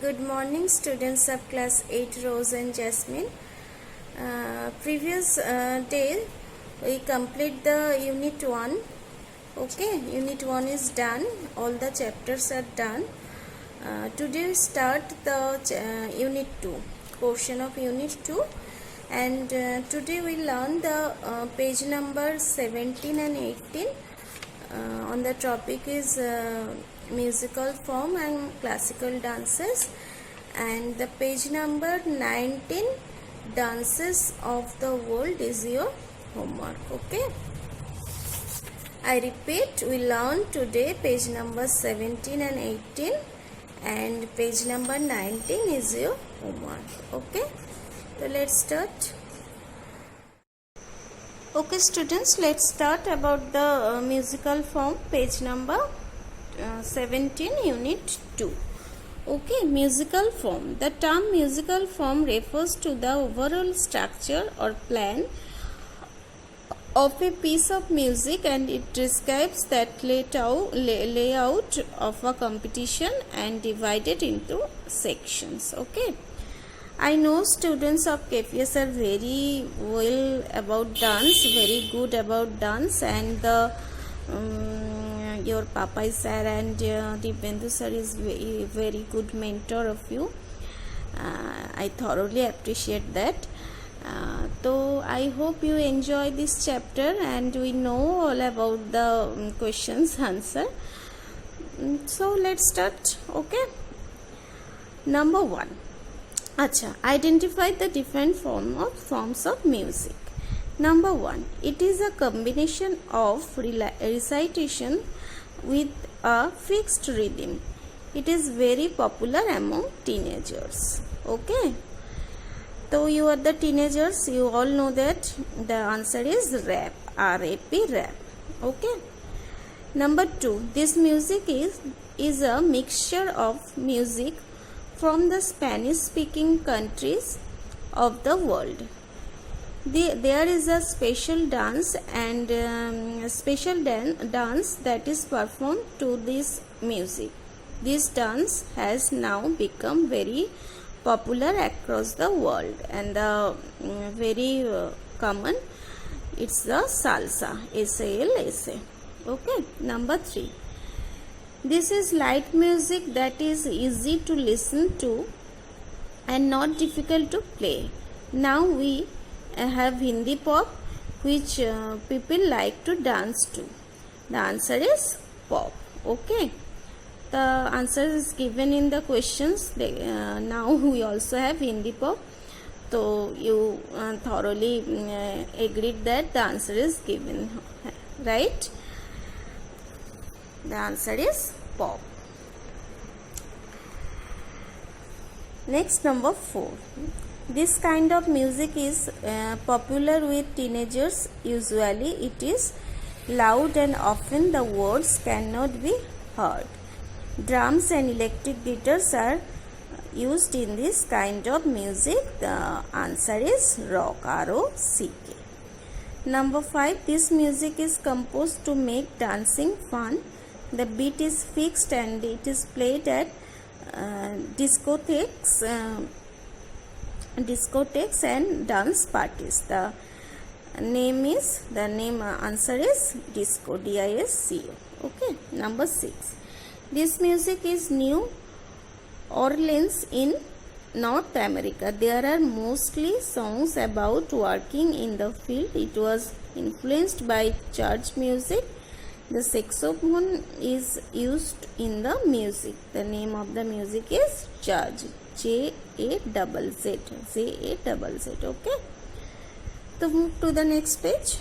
Good morning, students of class 8, Rose and Jasmine. Previous day we complete the unit 1. Okay, unit 1 is done. All the chapters are done. Today we start the unit 2, portion of unit 2, and today we learn the page number 17 and 18. On the topic is musical form and classical dances, and the page number 19, dances of the world, is your homework. Okay, I repeat, we learn today page number 17 and 18, and page number 19 is your homework. Okay, so let's start. Okay students, let's start about the musical form, page number 17, unit 2. Okay, musical form. The term musical form refers to the overall structure or plan of a piece of music, and it describes that layout of a competition and divided into sections. Okay, I know students of KPS are very well about dance, very good about dance, and your Papai sir and Dipendu sir is very good mentor of you. I thoroughly appreciate that. So I hope you enjoy this chapter and we know all about the questions answer. So let's start. Okay. Number 1. Identify the different forms of music. Number 1. It is a combination of recitation with a fixed rhythm. It is very popular among teenagers. Okay. So you are the teenagers, you all know that the answer is rap. R-A-P, rap. Okay. Number 2. This music is a mixture of music from the Spanish-speaking countries of the world. There is a special dance and dance that is performed to this music. This dance has now become very popular across the world, and very common. It's the salsa, S-A-L-S-A. Okay. Number 3. This is light music that is easy to listen to and not difficult to play. Now we have Hindi pop, which people like to dance to. The answer is pop. Okay. The answer is given in the questions. Now we also have Hindi pop. So you thoroughly agreed that the answer is given, right? The answer is pop. Next, number 4. This kind of music is popular with teenagers. Usually it is loud and often the words cannot be heard. Drums and electric guitars are used in this kind of music. The answer is rock, R-O-C-K. Number 5. This music is composed to make dancing fun. The beat is fixed and it is played at discotheques and dance parties. The answer is disco, D-I-S-C-O. Okay. Number 6. This music is New Orleans in North America. There are mostly songs about working in the field. It was influenced by church music. The saxophone is used in the music. The name of the music is jazz, J-A-Z-Z. Okay. So move to the next page.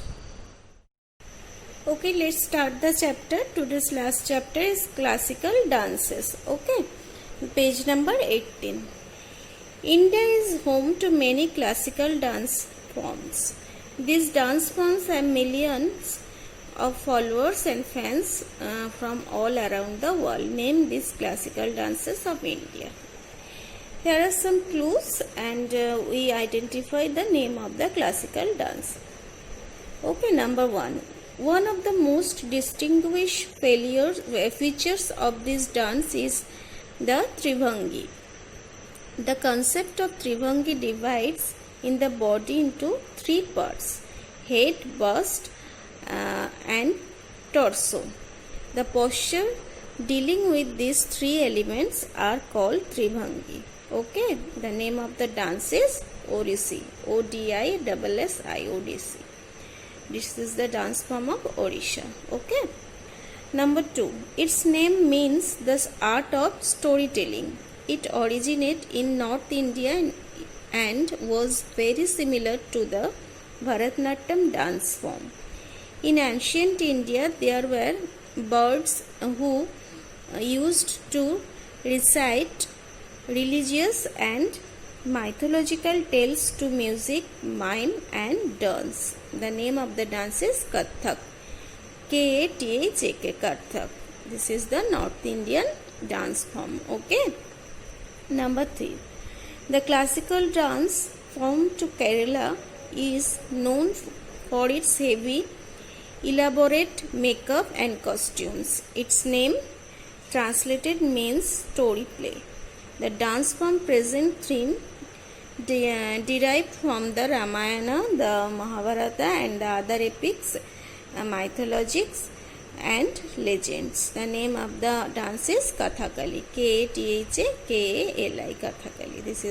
Okay, let's start the chapter. Today's last chapter is classical dances. Okay, page number 18. India is home to many classical dance forms. These dance forms have millions of followers and fans from all around the world. Name these classical dances of India. Here are some clues, and we identify the name of the classical dance. Okay, number 1. One of the most distinguished features of this dance is the Trivangi. The concept of Tribhangi divides in the body into three parts: head, bust, and torso. The posture dealing with these three elements are called Tribhangi. Okay, the name of the dance is Odissi. Odissi. This is the dance form of Odisha. Okay. Number 2. Its name means the art of storytelling. It originated in North India and was very similar to the Bharatanatyam dance form. In ancient India, there were birds who used to recite religious and mythological tales to music, mime, and dance. The name of the dance is Kathak. Kathak. Kathak. This is the North Indian dance form. Okay. Number 3. The classical dance form to Kerala is known for its heavy, elaborate makeup and costumes. Its name translated means story play. The dance form present theme derived from the Ramayana, the Mahabharata, and the other epics, mythologies, and legends. The name of the dance is Kathakali. Kathakali. Kathakali. This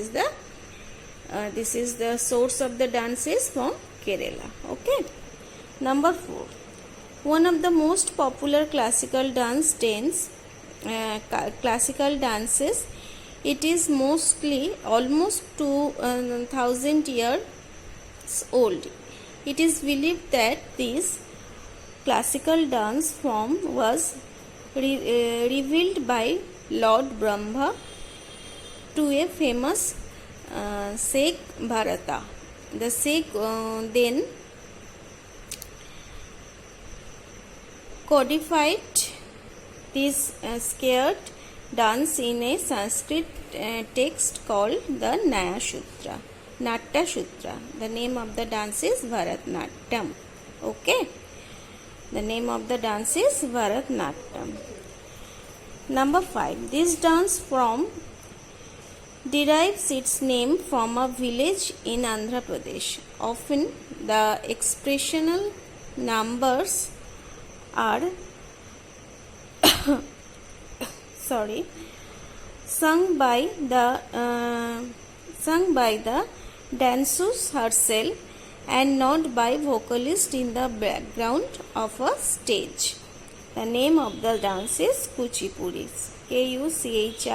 is the source of the dance is from Kerala. Okay. Number 4. One of the most popular classical dances. It is almost 2,000 years old. It is believed that this classical dance form was revealed by Lord Brahma to a famous Sheikh Bharata. The Sheikh then codified this scared dance in a Sanskrit text called the Natya Sutra. The name of the dance is Bharatanatyam. Okay. The name of the dance is Bharatanatyam. Number 5. This dance form derives its name from a village in Andhra Pradesh. Often the expressional numbers are sung by the danceress herself and not by vocalist in the background of a stage. The name of the dance is Kuchipudi. Kuchipudi.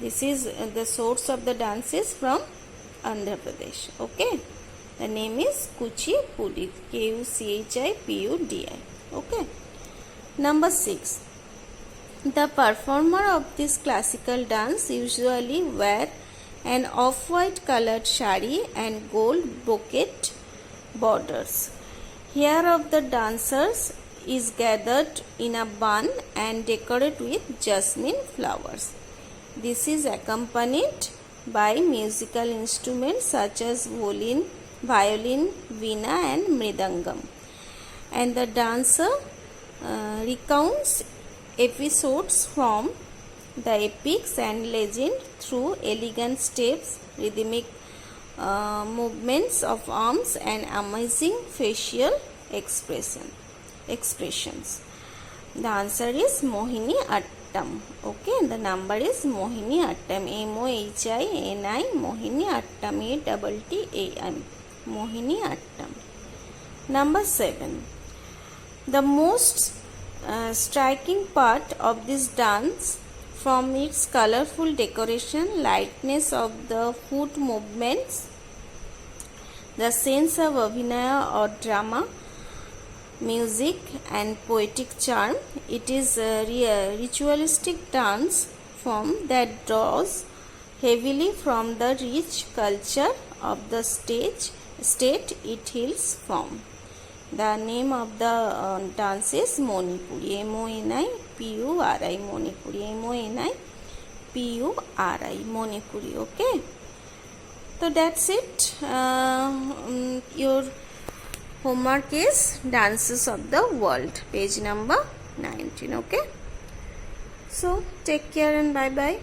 This is the source of the dance is from Andhra Pradesh. Okay. The name is Kuchipudi. Kuchipudi. Okay. Number 6. The performer of this classical dance usually wear an off-white colored sari and gold brocade borders. Hair of the dancers is gathered in a bun and decorated with jasmine flowers. This is accompanied by musical instruments such as violin, veena, and mridangam. And the dancer recounts episodes from the epics and legend through elegant steps, rhythmic movements of arms, and amazing facial expressions. The answer is Mohini Attam. Okay, the number is Mohini Attam. Mohini, Mohini Attam. ATTAM. Mohini Attam. Number 7. The most striking part of this dance, from its colorful decoration, lightness of the foot movements, the sense of abhinaya or drama, music, and poetic charm, it is a ritualistic dance form that draws heavily from the rich culture of the state it hails from. The name of the dance is Monipuri. Monipuri. Monipuri. Monipuri. Okay. So that's it. Your homework is Dances of the World. Page number 19. Okay. So take care and bye bye.